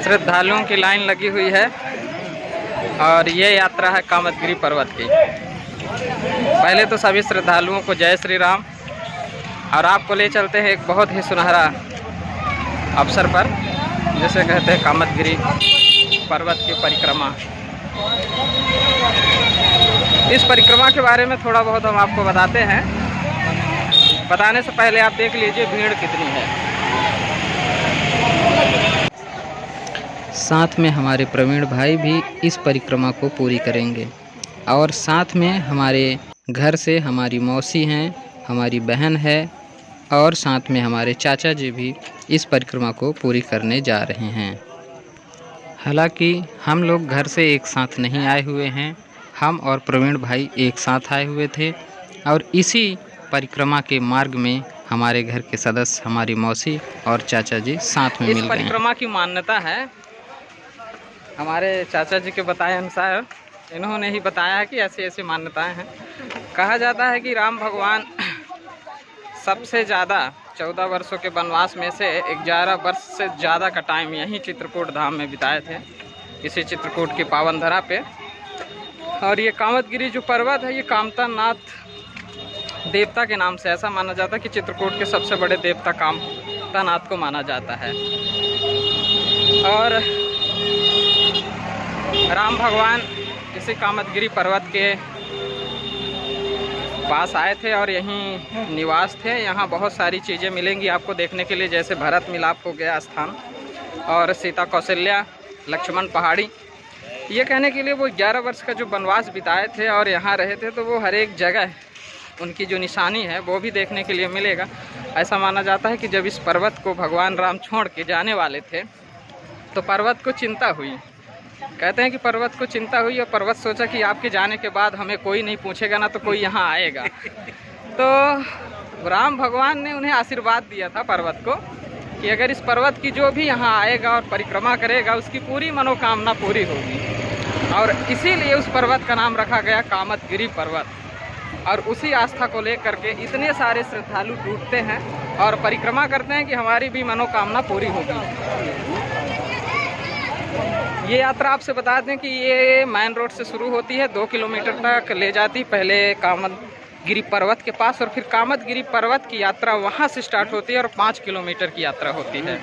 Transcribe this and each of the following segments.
श्रद्धालुओं की लाइन लगी हुई है और ये यात्रा है कामदगिरी पर्वत की। पहले तो सभी श्रद्धालुओं को जय श्री राम। और आपको ले चलते हैं एक बहुत ही सुनहरा अवसर पर, जिसे कहते हैं कामदगिरी पर्वत की परिक्रमा। इस परिक्रमा के बारे में थोड़ा बहुत हम आपको बताते हैं। बताने से पहले आप देख लीजिए भीड़ कितनी है। साथ में हमारे प्रवीण भाई भी इस परिक्रमा को पूरी करेंगे और साथ में हमारे घर से हमारी मौसी हैं, हमारी बहन है और साथ में हमारे चाचा जी भी इस परिक्रमा को पूरी करने जा रहे हैं। हालांकि हम लोग घर से एक साथ नहीं आए हुए हैं, हम और प्रवीण भाई एक साथ आए हुए थे और इसी परिक्रमा के मार्ग में हमारे घर के सदस्य, हमारी मौसी और चाचा जी साथ में मिल गए। इस परिक्रमा की मान्यता है, हमारे चाचा जी के बताए अनुसार, इन्होंने ही बताया है कि ऐसी ऐसी मान्यताएं हैं। कहा जाता है कि राम भगवान सबसे ज़्यादा 14 वर्षों के वनवास में से 11 वर्ष से ज़्यादा का टाइम यहीं चित्रकूट धाम में बिताए थे, इसी चित्रकूट की पावन धरा पे। और ये कामदगिरी जो पर्वत है, ये कामतानाथ देवता के नाम से ऐसा माना जाता है कि चित्रकूट के सबसे बड़े देवता कामतानाथ को माना जाता है। और राम भगवान इसी कामदगिरी पर्वत के पास आए थे और यहीं निवास थे। यहाँ बहुत सारी चीज़ें मिलेंगी आपको देखने के लिए, जैसे भरत मिलाप हो गया स्थान और सीता कौशल्या, लक्ष्मण पहाड़ी। ये कहने के लिए वो 11 वर्ष का जो वनवास बिताए थे और यहाँ रहे थे, तो वो हर एक जगह उनकी जो निशानी है वो भी देखने के लिए मिलेगा। ऐसा माना जाता है कि जब इस पर्वत को भगवान राम छोड़ के जाने वाले थे तो पर्वत को चिंता हुई। कहते हैं कि पर्वत को चिंता हुई और पर्वत सोचा कि आपके जाने के बाद हमें कोई नहीं पूछेगा ना तो कोई यहाँ आएगा। तो राम भगवान ने उन्हें आशीर्वाद दिया था पर्वत को कि अगर इस पर्वत की जो भी यहाँ आएगा और परिक्रमा करेगा उसकी पूरी मनोकामना पूरी होगी। और इसीलिए उस पर्वत का नाम रखा गया कामदगिरी पर्वत। और उसी आस्था को लेकर के इतने सारे श्रद्धालु टूटते हैं और परिक्रमा करते हैं कि हमारी भी मनोकामना पूरी होगी। ये यात्रा आपसे बता दें कि ये मेन रोड से शुरू होती है, 2 किलोमीटर तक ले जाती, पहले कामदगिरी पर्वत के पास, और फिर कामदगिरी पर्वत की यात्रा वहाँ से स्टार्ट होती है और 5 किलोमीटर की यात्रा होती है।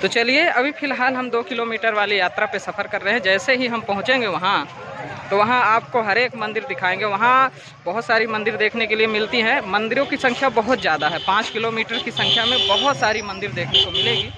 तो चलिए, अभी फ़िलहाल हम 2 किलोमीटर वाली यात्रा पे सफ़र कर रहे हैं। जैसे ही हम पहुँचेंगे वहाँ, तो वहाँ आपको हर एक मंदिर दिखाएंगे। वहाँ बहुत सारी मंदिर देखने के लिए मिलती हैं। मंदिरों की संख्या बहुत ज़्यादा है, 5 किलोमीटर की संख्या में बहुत सारी मंदिर देखने को मिलेगी।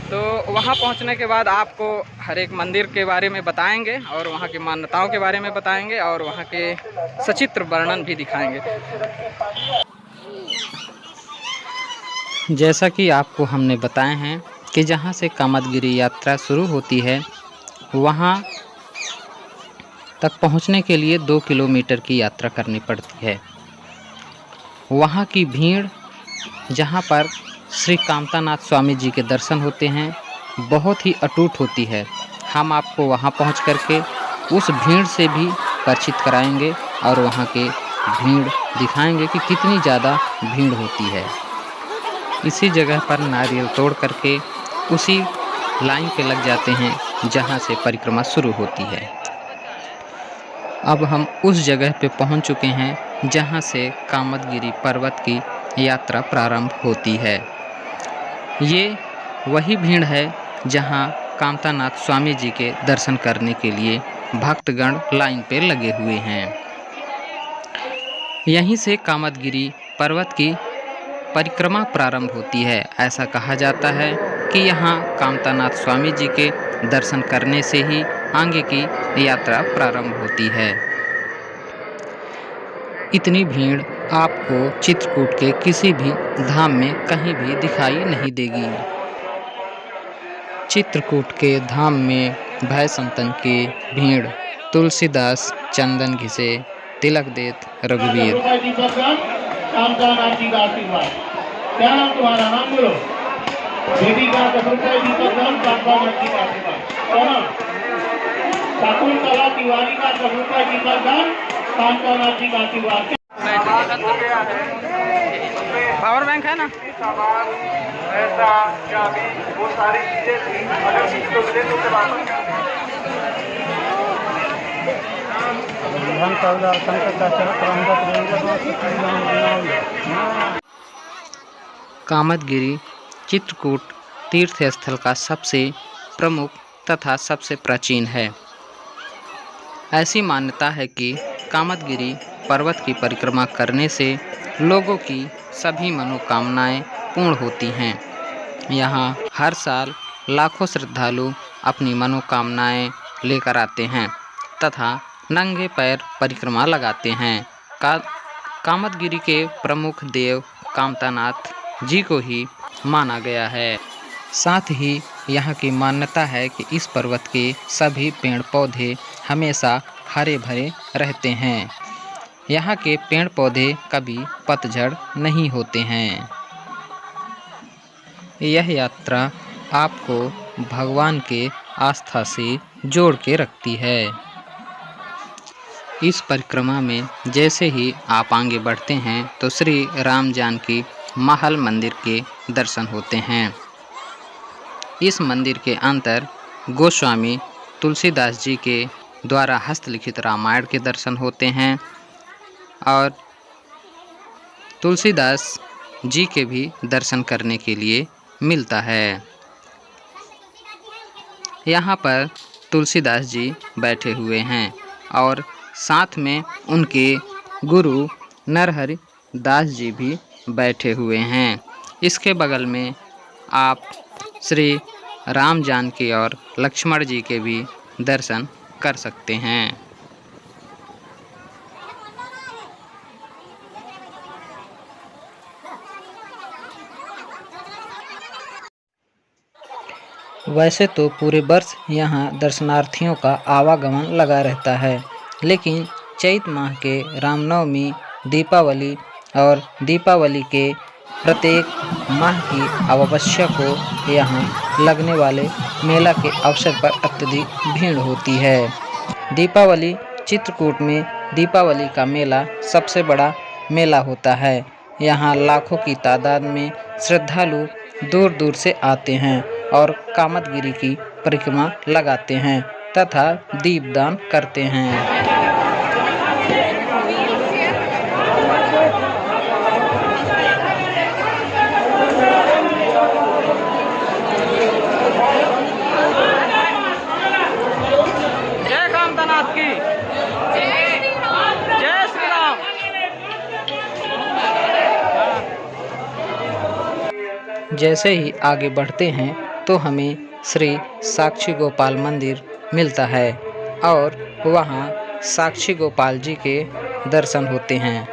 तो वहाँ पहुँचने के बाद आपको हर एक मंदिर के बारे में बताएंगे और वहाँ की मान्यताओं के बारे में बताएंगे और वहाँ के सचित्र वर्णन भी दिखाएंगे। जैसा कि आपको हमने बताए हैं कि जहाँ से कामदगिरी यात्रा शुरू होती है, वहाँ तक पहुँचने के लिए 2 किलोमीटर की यात्रा करनी पड़ती है। वहाँ की भीड़, जहाँ पर श्री कामतानाथ स्वामी जी के दर्शन होते हैं, बहुत ही अटूट होती है। हम आपको वहाँ पहुँच करके उस भीड़ से भी परिचित कराएंगे और वहाँ के भीड़ दिखाएंगे कि कितनी ज़्यादा भीड़ होती है। इसी जगह पर नारियल तोड़ करके उसी लाइन पे लग जाते हैं जहाँ से परिक्रमा शुरू होती है। अब हम उस जगह पे पहुँच चुके हैं जहाँ से कामदगिरी पर्वत की यात्रा प्रारंभ होती है। ये वही भीड़ है जहाँ कामतानाथ स्वामी जी के दर्शन करने के लिए भक्तगण लाइन पे लगे हुए हैं। यहीं से कामदगिरी पर्वत की परिक्रमा प्रारंभ होती है। ऐसा कहा जाता है कि यहाँ कामतानाथ स्वामी जी के दर्शन करने से ही आगे की यात्रा प्रारंभ होती है। इतनी भीड़ आपको चित्रकूट के किसी भी धाम में कहीं भी दिखाई नहीं देगी। चित्रकूट के धाम में भय संतन की भीड़, तुलसीदास चंदन घिसे तिलक देत रघुवीर। क्या नाम तुम्हारा? नाम बोलो। बेटी का 10 रुपये दीपक दान, कामतानाथ जी का आशीर्वाद। क्या नाम? शकुंतला तिवारी का 10 रुपये दीपक दान, कामतानाथ जी का आशीर्वाद। पावर बैंक है ना? सामान पैसा चाबी वो सारी चीजें थी, अगर किसी को मिले तो उसे वापस कामदगिरी चित्रकूट तीर्थ स्थल का सबसे प्रमुख तथा सबसे प्राचीन है। ऐसी मान्यता है कि कामदगिरी पर्वत की परिक्रमा करने से लोगों की सभी मनोकामनाएं पूर्ण होती हैं। यहाँ हर साल लाखों श्रद्धालु अपनी मनोकामनाएं लेकर आते हैं तथा नंगे पैर परिक्रमा लगाते हैं। कामदगिरी के प्रमुख देव कामतानाथ जी को ही माना गया है। साथ ही यहाँ की मान्यता है कि इस पर्वत के सभी पेड़ पौधे हमेशा हरे भरे रहते हैं। यहाँ के पेड़ पौधे कभी पतझड़ नहीं होते हैं। यह यात्रा आपको भगवान के आस्था से जोड़ के रखती है। इस परिक्रमा में जैसे ही आप आगे बढ़ते हैं तो श्री राम जानकी महल मंदिर के दर्शन होते हैं। इस मंदिर के अंदर गोस्वामी तुलसीदास जी के द्वारा हस्तलिखित रामायण के दर्शन होते हैं और तुलसीदास जी के भी दर्शन करने के लिए मिलता है। यहाँ पर तुलसीदास जी बैठे हुए हैं और साथ में उनके गुरु नरहरि दास जी भी बैठे हुए हैं। इसके बगल में आप श्री राम जानकी और लक्ष्मण जी के भी दर्शन कर सकते हैं। वैसे तो पूरे वर्ष यहाँ दर्शनार्थियों का आवागमन लगा रहता है, लेकिन चैत माह के रामनवमी, दीपावली और दीपावली के प्रत्येक माह की अमावस्या को यहाँ लगने वाले मेला के अवसर पर अत्यधिक भीड़ होती है। दीपावली चित्रकूट में दीपावली का मेला सबसे बड़ा मेला होता है। यहाँ लाखों की तादाद में श्रद्धालु दूर दूर से आते हैं और कामदगिरी की परिक्रमा लगाते हैं तथा दीपदान करते हैं। जय कामतानाथ की जय श्री राम। जैसे ही आगे बढ़ते हैं तो हमें श्री साक्षी गोपाल मंदिर मिलता है और वहाँ साक्षी गोपाल जी के दर्शन होते हैं।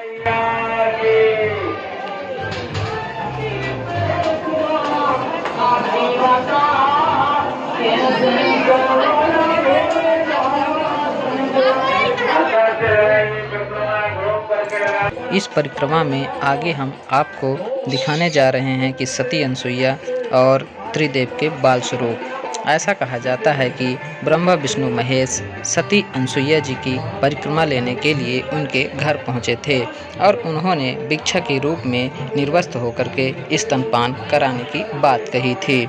इस परिक्रमा में आगे हम आपको दिखाने जा रहे हैं कि सती अनसुईया और त्रिदेव के बाल स्वरूप। ऐसा कहा जाता है कि ब्रह्मा विष्णु महेश सती अनसुईया जी की परिक्रमा लेने के लिए उनके घर पहुंचे थे और उन्होंने भिक्षा के रूप में निर्वस्त्र होकर के स्तनपान कराने की बात कही थी।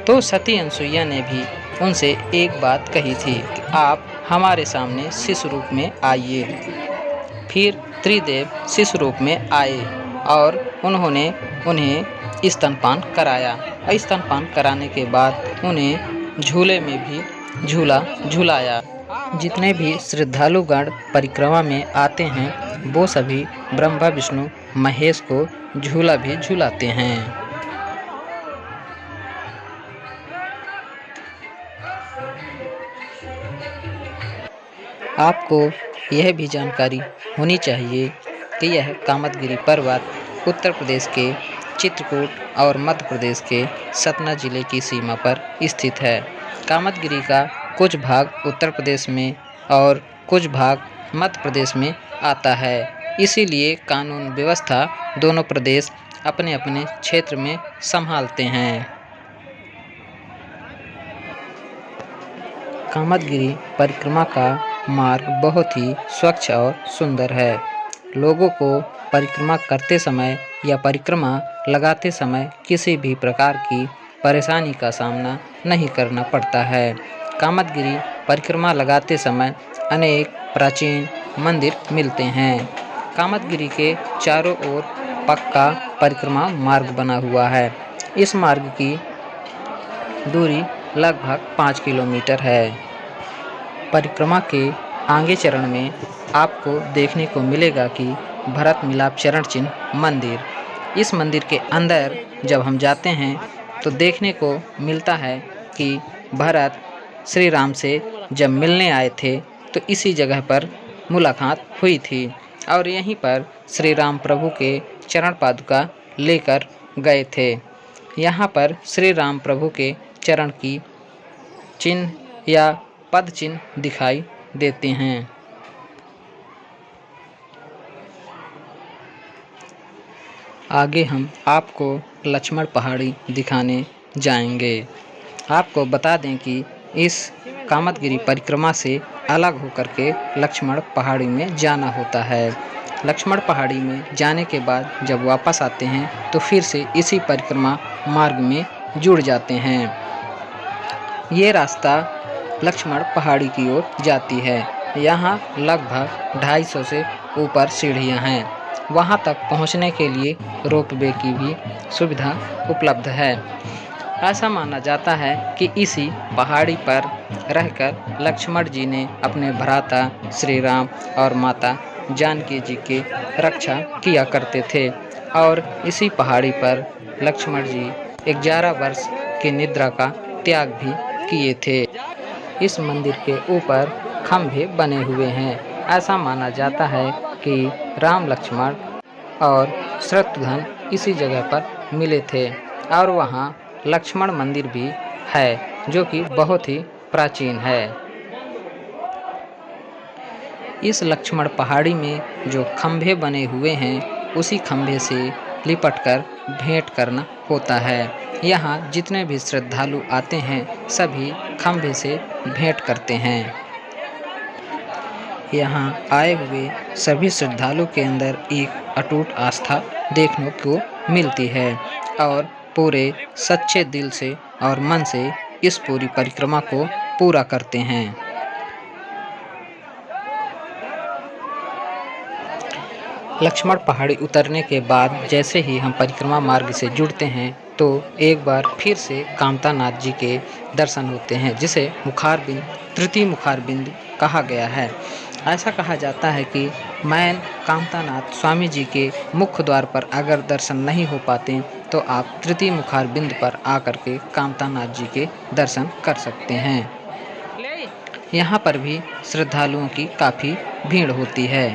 तो सती अनसुईया ने भी उनसे एक बात कही थी कि आप हमारे सामने शिशु रूप में आइए। फिर त्रिदेव शिशु रूप में आए और उन्होंने उन्हें स्तनपान कराया। स्तनपान कराने के बाद उन्हें झूले में भी झूला झुलाया। जितने भी श्रद्धालुगण परिक्रमा में आते हैं वो सभी ब्रह्मा विष्णु महेश को झूला भी झुलाते हैं। आपको यह भी जानकारी होनी चाहिए कि यह कामदगिरी पर्वत उत्तर प्रदेश के चित्रकूट और मध्य प्रदेश के सतना जिले की सीमा पर स्थित है। कामदगिरी का कुछ भाग उत्तर प्रदेश में और कुछ भाग मध्य प्रदेश में आता है। इसीलिए कानून व्यवस्था दोनों प्रदेश अपने अपने क्षेत्र में संभालते हैं। कामदगिरी परिक्रमा का मार्ग बहुत ही स्वच्छ और सुंदर है। लोगों को परिक्रमा करते समय या परिक्रमा लगाते समय किसी भी प्रकार की परेशानी का सामना नहीं करना पड़ता है। कामदगिरि परिक्रमा लगाते समय अनेक प्राचीन मंदिर मिलते हैं। कामदगिरि के चारों ओर पक्का परिक्रमा मार्ग बना हुआ है। इस मार्ग की दूरी लगभग 5 किलोमीटर है। परिक्रमा के आगे चरण में आपको देखने को मिलेगा कि भरत मिलाप चरण चिन्ह मंदिर। इस मंदिर के अंदर जब हम जाते हैं तो देखने को मिलता है कि भरत श्री राम से जब मिलने आए थे तो इसी जगह पर मुलाकात हुई थी और यहीं पर श्री राम प्रभु के चरण पादुका लेकर गए थे। यहाँ पर श्री राम प्रभु के चरण की चिन्ह या पद चिन्ह दिखाई देते हैं। आगे हम आपको लक्ष्मण पहाड़ी दिखाने जाएंगे। आपको बता दें कि इस कामदगिरि परिक्रमा से अलग होकर के लक्ष्मण पहाड़ी में जाना होता है। लक्ष्मण पहाड़ी में जाने के बाद जब वापस आते हैं तो फिर से इसी परिक्रमा मार्ग में जुड़ जाते हैं। ये रास्ता लक्ष्मण पहाड़ी की ओर जाती है। यहाँ लगभग 250 से ऊपर सीढ़ियाँ हैं। वहाँ तक पहुँचने के लिए रोपवे की भी सुविधा उपलब्ध है। ऐसा माना जाता है कि इसी पहाड़ी पर रहकर लक्ष्मण जी ने अपने भ्राता श्री राम और माता जानकी जी की रक्षा किया करते थे और इसी पहाड़ी पर लक्ष्मण जी 11 वर्ष की निद्रा का त्याग भी किए थे। इस मंदिर के ऊपर खंभे बने हुए हैं। ऐसा माना जाता है कि राम लक्ष्मण और शत्रुघ्न इसी जगह पर मिले थे और वहाँ लक्ष्मण मंदिर भी है जो कि बहुत ही प्राचीन है। इस लक्ष्मण पहाड़ी में जो खंभे बने हुए हैं उसी खंभे से लिपटकर भेंट करना होता है। यहाँ जितने भी श्रद्धालु आते हैं सभी खंभे से भेंट करते हैं। यहाँ आए हुए सभी श्रद्धालु के अंदर एक अटूट आस्था देखने को मिलती है और पूरे सच्चे दिल से और मन से इस पूरी परिक्रमा को पूरा करते हैं। लक्ष्मण पहाड़ी उतरने के बाद जैसे ही हम परिक्रमा मार्ग से जुड़ते हैं तो एक बार फिर से कामता नाथ जी के दर्शन होते हैं, जिसे मुखारबिंद तृतीय मुखारबिंद कहा गया है। ऐसा कहा जाता है कि मैन कामता नाथ स्वामी जी के मुख्य द्वार पर अगर दर्शन नहीं हो पाते तो आप तृतीय मुखारबिंद पर आकर के कामता नाथ जी के दर्शन कर सकते हैं। यहाँ पर भी श्रद्धालुओं की काफ़ी भीड़ होती है।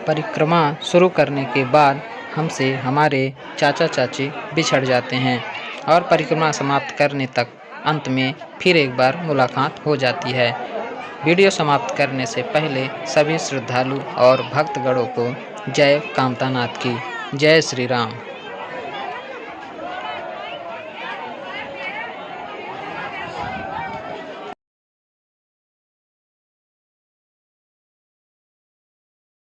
परिक्रमा शुरू करने के बाद हमसे हमारे चाचा चाची बिछड़ जाते हैं और परिक्रमा समाप्त करने तक अंत में फिर एक बार मुलाकात हो जाती है। वीडियो समाप्त करने से पहले सभी श्रद्धालु और भक्तगणों को जय कामता नाथ की जय श्री राम।